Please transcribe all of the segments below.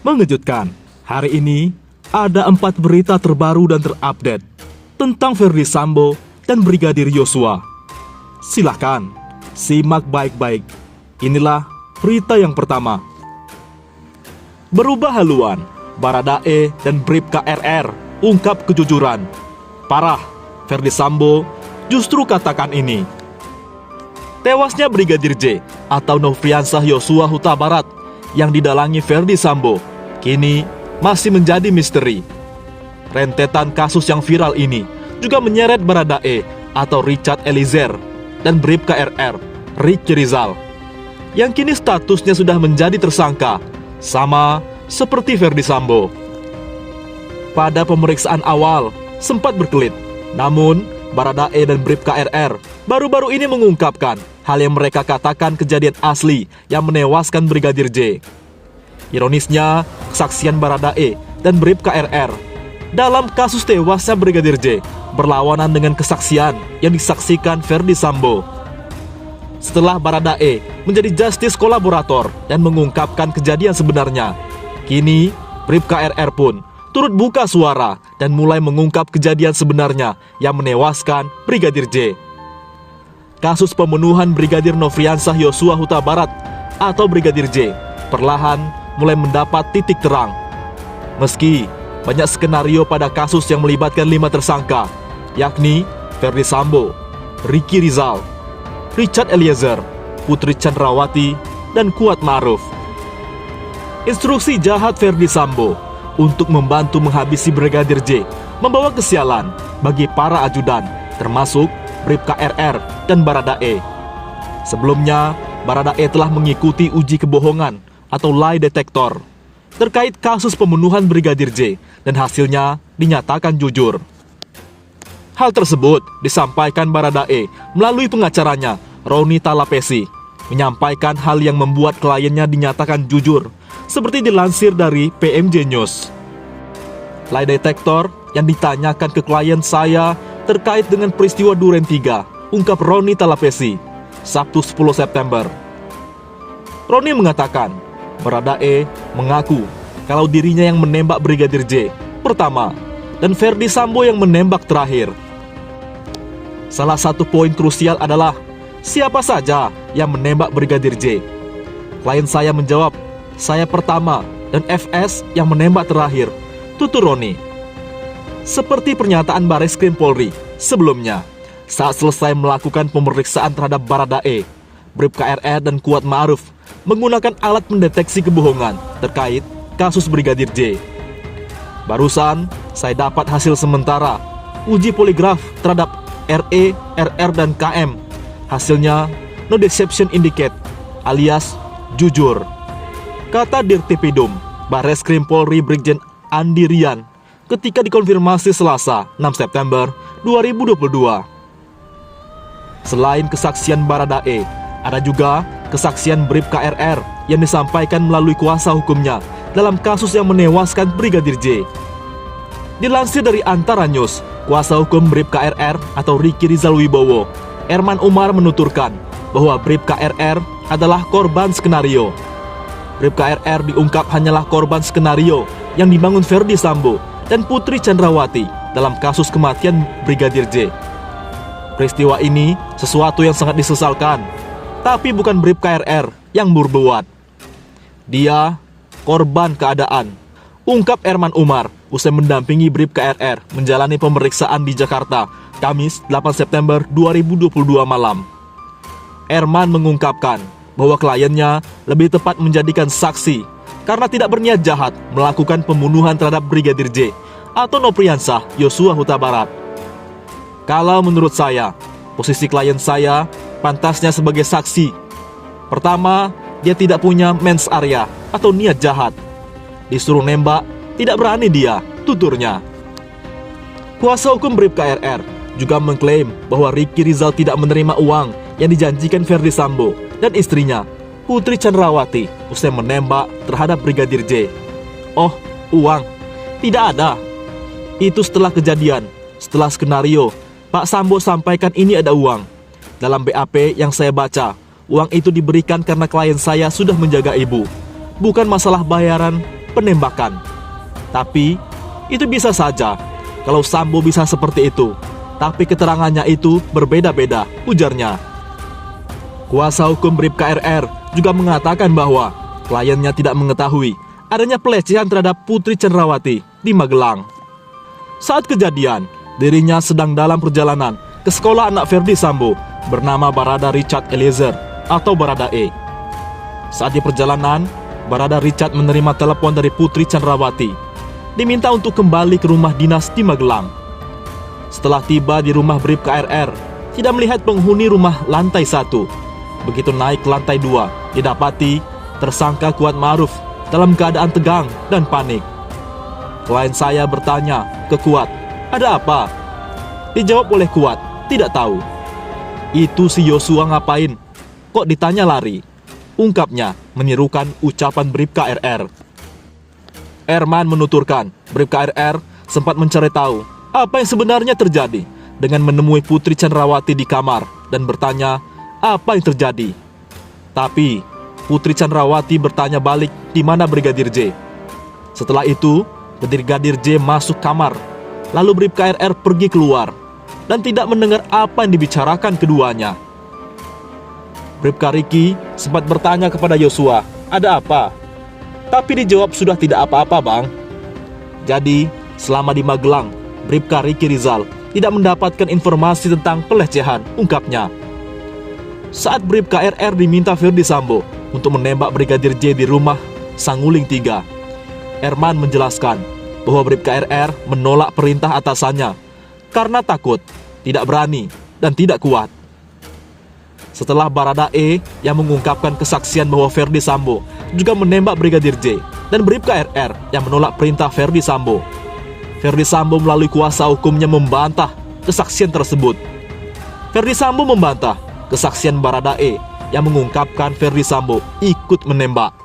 Mengejutkan, hari ini ada 4 berita terbaru dan terupdate tentang Ferdy Sambo dan Brigadir Yosua. Silahkan, simak baik-baik. Inilah berita yang pertama. Berubah haluan, Baradae dan Bribka RR ungkap kejujuran. Parah, Ferdy Sambo justru katakan ini. Tewasnya Brigadir J atau Nofriansah Yosua Huta Barat yang didalangi Ferdy Sambo kini masih menjadi misteri. Rentetan kasus yang viral ini juga menyeret Baradae atau Richard Eliezer dan Bribka RR, Ricky Rizal, yang kini statusnya sudah menjadi tersangka, sama seperti Ferdy Sambo. Pada pemeriksaan awal sempat berkelit, namun Baradae dan Bribka RR baru-baru ini mengungkapkan hal yang mereka katakan kejadian asli yang menewaskan Brigadir J. Ironisnya, kesaksian Baradae dan Bribka RR dalam kasus tewasnya Brigadir J berlawanan dengan kesaksian yang disaksikan Ferdy Sambo. Setelah Baradae menjadi justice kolaborator dan mengungkapkan kejadian sebenarnya, kini Bribka RR pun turut buka suara dan mulai mengungkap kejadian sebenarnya yang menewaskan Brigadir J. Kasus pembunuhan Brigadir Nofriansah Yosua Huta Barat atau Brigadir J perlahan mulai mendapat titik terang. Meski banyak skenario pada kasus yang melibatkan 5 tersangka, yakni Ferdy Sambo, Ricky Rizal, Richard Eliezer, Putri Chandrawati, dan Kuat Ma'ruf. Instruksi jahat Ferdy Sambo untuk membantu menghabisi Brigadir J membawa kesialan bagi para ajudan, termasuk Bribka RR dan Baradae. Sebelumnya, Baradae telah mengikuti uji kebohongan atau lie detector terkait kasus pembunuhan Brigadir J dan hasilnya dinyatakan jujur. Hal tersebut disampaikan Baradae melalui pengacaranya, Roni Talapesi, menyampaikan hal yang membuat kliennya dinyatakan jujur, seperti dilansir dari PMJ News. Lie detector yang ditanyakan ke klien saya terkait dengan peristiwa Duren 3, ungkap Roni Talapesi, Sabtu 10 September. Roni mengatakan, Baradae mengaku kalau dirinya yang menembak Brigadir J pertama dan Ferdy Sambo yang menembak terakhir. Salah satu poin krusial adalah siapa saja yang menembak Brigadir J. Klien saya menjawab, saya pertama dan FS yang menembak terakhir, tutur Roni. Seperti pernyataan Bareskrim Polri sebelumnya, saat selesai melakukan pemeriksaan terhadap Baradae, Bribka RR dan Kuat Ma'ruf menggunakan alat mendeteksi kebohongan terkait kasus Brigadir J. Barusan saya dapat hasil sementara uji poligraf terhadap RE, RR, dan KM. Hasilnya no deception indicate alias jujur, kata Dirtipidum Bareskrim Polri Brigjen Andi Rian ketika dikonfirmasi Selasa 6 September 2022. Selain kesaksian Baradae, ada juga kesaksian Bribka RR yang disampaikan melalui kuasa hukumnya dalam kasus yang menewaskan Brigadir J. Dilansir dari Antara News, kuasa hukum Bribka RR atau Ricky Rizal Wibowo, Erman Umar, menuturkan bahwa Bribka RR adalah korban skenario. Bribka RR diungkap hanyalah korban skenario yang dibangun Ferdy Sambo dan Putri Chandrawati dalam kasus kematian Brigadir J. Peristiwa ini sesuatu yang sangat disesalkan, tapi bukan Bribka RR yang berbuat. Dia korban keadaan, ungkap Erman Umar usai mendampingi Bribka RR menjalani pemeriksaan di Jakarta, Kamis 8 September 2022 malam. Erman mengungkapkan bahwa kliennya lebih tepat menjadikan saksi karena tidak berniat jahat melakukan pembunuhan terhadap Brigadir J atau Nofriansah Yosua Huta Barat. Kalau menurut saya, posisi klien saya pantasnya sebagai saksi. Pertama, dia tidak punya mens area atau niat jahat. Disuruh nembak, tidak berani dia, tuturnya. Kuasa hukum Bribka RR juga mengklaim bahwa Ricky Rizal tidak menerima uang yang dijanjikan Ferdy Sambo dan istrinya, Putri Chandrawati, usai menembak terhadap Brigadir J. Oh, uang? Tidak ada. Itu setelah kejadian, setelah skenario, Pak Sambo sampaikan ini ada uang. Dalam BAP yang saya baca, uang itu diberikan karena klien saya sudah menjaga ibu. Bukan masalah bayaran penembakan. Tapi itu bisa saja kalau Sambo bisa seperti itu, tapi keterangannya itu berbeda-beda, ujarnya. Kuasa hukum Bribka RR juga mengatakan bahwa kliennya tidak mengetahui adanya pelecehan terhadap Putri Cenrawati di Magelang. Saat kejadian, dirinya sedang dalam perjalanan ke sekolah anak Ferdi Sambo bernama Barada Richard Eliezer atau Barada E. Saat di perjalanan, Barada Richard menerima telepon dari Putri Cenrawati, diminta untuk kembali ke rumah dinas di Magelang. Setelah tiba di rumah Bribka RR, tidak melihat penghuni rumah lantai 1. Begitu naik ke lantai 2, didapati tersangka Kuat Ma'ruf dalam keadaan tegang dan panik. Klien saya bertanya ke Kuat, "Ada apa?" Dijawab oleh Kuat, "Tidak tahu." "Itu si Yosua ngapain? Kok ditanya lari?" ungkapnya menirukan ucapan Bribka RR. Erman menuturkan, Bribka RR sempat mencari tahu apa yang sebenarnya terjadi dengan menemui Putri Cenrawati di kamar dan bertanya apa yang terjadi. Tapi Putri Cenrawati bertanya balik di mana Brigadir J. Setelah itu, Brigadir J masuk kamar, lalu Bribka RR pergi keluar dan tidak mendengar apa yang dibicarakan keduanya. Bribka Riki sempat bertanya kepada Yosua, "Ada apa?" Tapi dijawab sudah tidak apa-apa, Bang. Jadi, selama di Magelang, Bribka Riki Rizal tidak mendapatkan informasi tentang pelecehan, ungkapnya. Saat Bribka RR diminta Ferdi Sambo untuk menembak Brigadir J di rumah Sanguling 3, Erman menjelaskan bahwa Bribka RR menolak perintah atasannya karena takut, tidak berani, dan tidak kuat. Setelah Barada E yang mengungkapkan kesaksian bahwa Ferdi Sambo juga menembak Brigadir J dan Bribka RR yang menolak perintah Ferdi Sambo, Ferdi Sambo melalui kuasa hukumnya membantah kesaksian tersebut. Ferdi Sambo membantah kesaksian Barada E yang mengungkapkan Ferdi Sambo ikut menembak.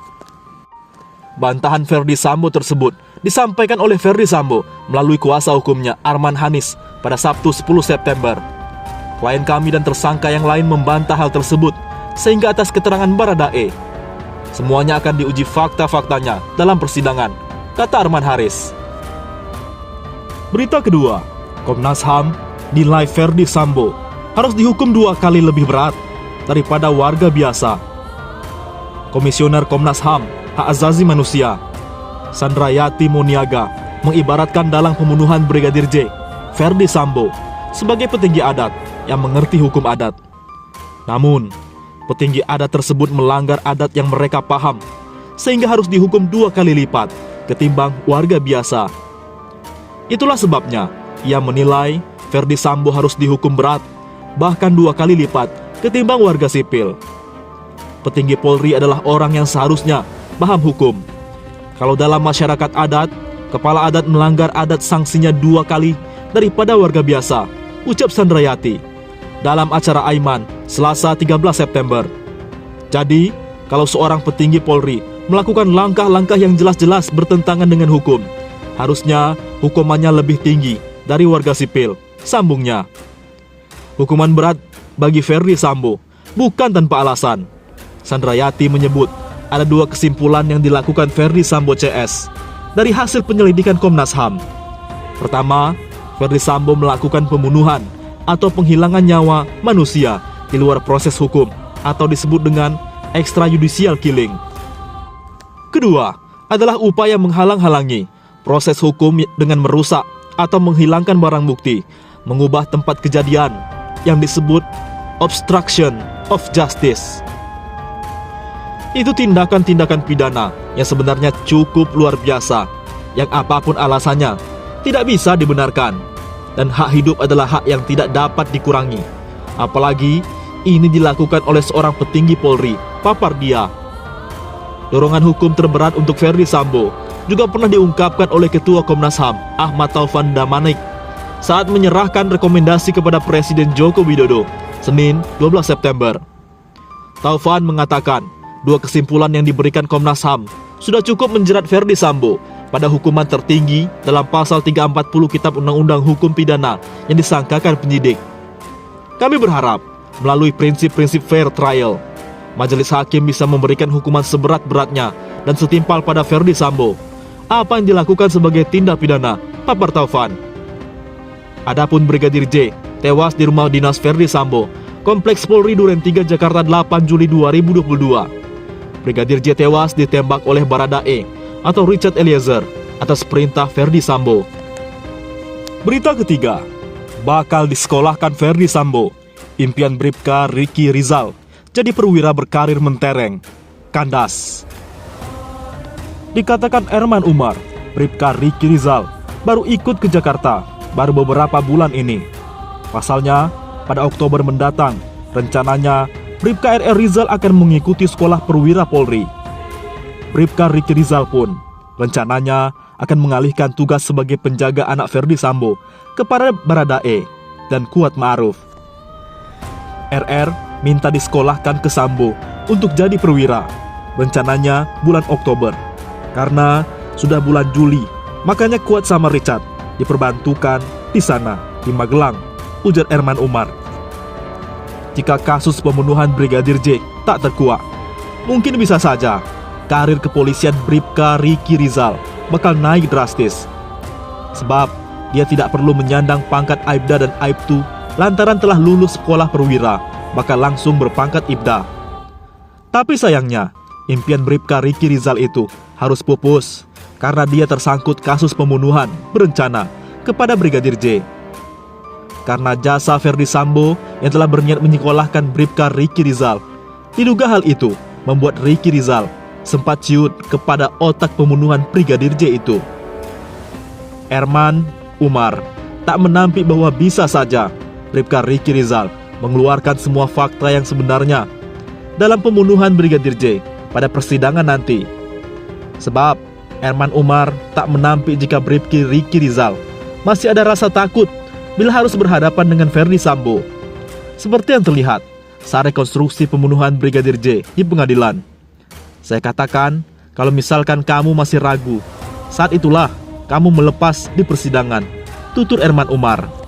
Bantahan Ferdi Sambo tersebut disampaikan oleh Ferdi Sambo melalui kuasa hukumnya Arman Hanis pada Sabtu 10 September. Klien kami dan tersangka yang lain membantah hal tersebut, sehingga atas keterangan Barada E, semuanya akan diuji fakta-faktanya dalam persidangan, kata Arman Haris. Berita kedua, Komnas HAM nilai Ferdi Sambo harus dihukum 2 kali lebih berat daripada warga biasa. Komisioner Komnas HAM Hak Asasi Manusia Sandrayati Muniaga mengibaratkan dalam pembunuhan Brigadir J, Ferdi Sambo sebagai petinggi adat yang mengerti hukum adat. Namun, petinggi adat tersebut melanggar adat yang mereka paham, sehingga harus dihukum 2 kali lipat ketimbang warga biasa. Itulah sebabnya ia menilai Ferdi Sambo harus dihukum berat, bahkan 2 kali lipat ketimbang warga sipil. Petinggi Polri adalah orang yang seharusnya paham hukum. Kalau dalam masyarakat adat, kepala adat melanggar adat sanksinya 2 kali daripada warga biasa, ucap Sandrayati dalam acara Aiman Selasa 13 September. Jadi, kalau seorang petinggi Polri melakukan langkah-langkah yang jelas-jelas bertentangan dengan hukum, harusnya hukumannya lebih tinggi dari warga sipil, sambungnya. Hukuman berat bagi Ferdi Sambo bukan tanpa alasan. Sandrayati menyebut ada 2 kesimpulan yang dilakukan Ferdi Sambo CS dari hasil penyelidikan Komnas HAM. Pertama, Ferdi Sambo melakukan pembunuhan atau penghilangan nyawa manusia di luar proses hukum atau disebut dengan extrajudicial killing. Kedua, adalah upaya menghalang-halangi proses hukum dengan merusak atau menghilangkan barang bukti, mengubah tempat kejadian yang disebut obstruction of justice. Itu tindakan-tindakan pidana yang sebenarnya cukup luar biasa, yang apapun alasannya tidak bisa dibenarkan. Dan hak hidup adalah hak yang tidak dapat dikurangi. Apalagi ini dilakukan oleh seorang petinggi Polri, papar dia. Dorongan hukum terberat untuk Ferdi Sambo juga pernah diungkapkan oleh Ketua Komnas HAM Ahmad Taufan Damanik saat menyerahkan rekomendasi kepada Presiden Joko Widodo Senin 12 September. Taufan mengatakan 2 kesimpulan yang diberikan Komnas HAM sudah cukup menjerat Ferdi Sambo pada hukuman tertinggi dalam pasal 340 Kitab Undang-Undang Hukum Pidana yang disangkakan penyidik. Kami berharap melalui prinsip-prinsip fair trial, majelis hakim bisa memberikan hukuman seberat-beratnya dan setimpal pada Ferdi Sambo apa yang dilakukan sebagai tindak pidana Papar Taufan. Adapun Brigadir J tewas di rumah dinas Verdi Sambo, Kompleks Polri Duren 3 Jakarta 8 Juli 2022. Brigadir J tewas ditembak oleh Baradae atau Richard Eliezer atas perintah Verdi Sambo. Berita ketiga, bakal disekolahkan Verdi Sambo. Impian Bribka Ricky Rizal jadi perwira berkarir mentereng, kandas. Dikatakan Erman Umar, Bribka Ricky Rizal baru ikut ke Jakarta baru beberapa bulan ini. Pasalnya, pada Oktober mendatang, rencananya Bribka RR Rizal akan mengikuti sekolah perwira Polri. Bribka Ricky Rizal pun rencananya akan mengalihkan tugas sebagai penjaga anak Verdi Sambo kepada Baradae dan Kuat Ma'ruf. RR minta disekolahkan ke Sambo untuk jadi perwira, rencananya bulan Oktober. Karena sudah bulan Juli, makanya Kuat sama Richard diperbantukan di sana, di Magelang, ujar Erman Umar. Jika kasus pembunuhan Brigadir J tak terkuak, mungkin bisa saja karir kepolisian Bribka Ricky Rizal bakal naik drastis. Sebab dia tidak perlu menyandang pangkat Aibda dan Aibtu lantaran telah lulus sekolah perwira, bakal langsung berpangkat Ibda. Tapi sayangnya, impian Bribka Ricky Rizal itu harus pupus karena dia tersangkut kasus pembunuhan berencana kepada Brigadir J. Karena jasa Verdi Sambo yang telah berniat menyekolahkan Bribka Ricky Rizal, diduga hal itu membuat Ricky Rizal sempat ciut kepada otak pembunuhan Brigadir J itu. Erman Umar tak menampik bahwa bisa saja Bribka Ricky Rizal mengeluarkan semua fakta yang sebenarnya dalam pembunuhan Brigadir J pada persidangan nanti. Sebab Erman Umar tak menampik jika Bribka Ricky Rizal masih ada rasa takut bila harus berhadapan dengan Verdi Sambo, seperti yang terlihat saat rekonstruksi pembunuhan Brigadir J di pengadilan. Saya katakan, kalau misalkan kamu masih ragu, saat itulah kamu melepas di persidangan, tutur Erman Umar.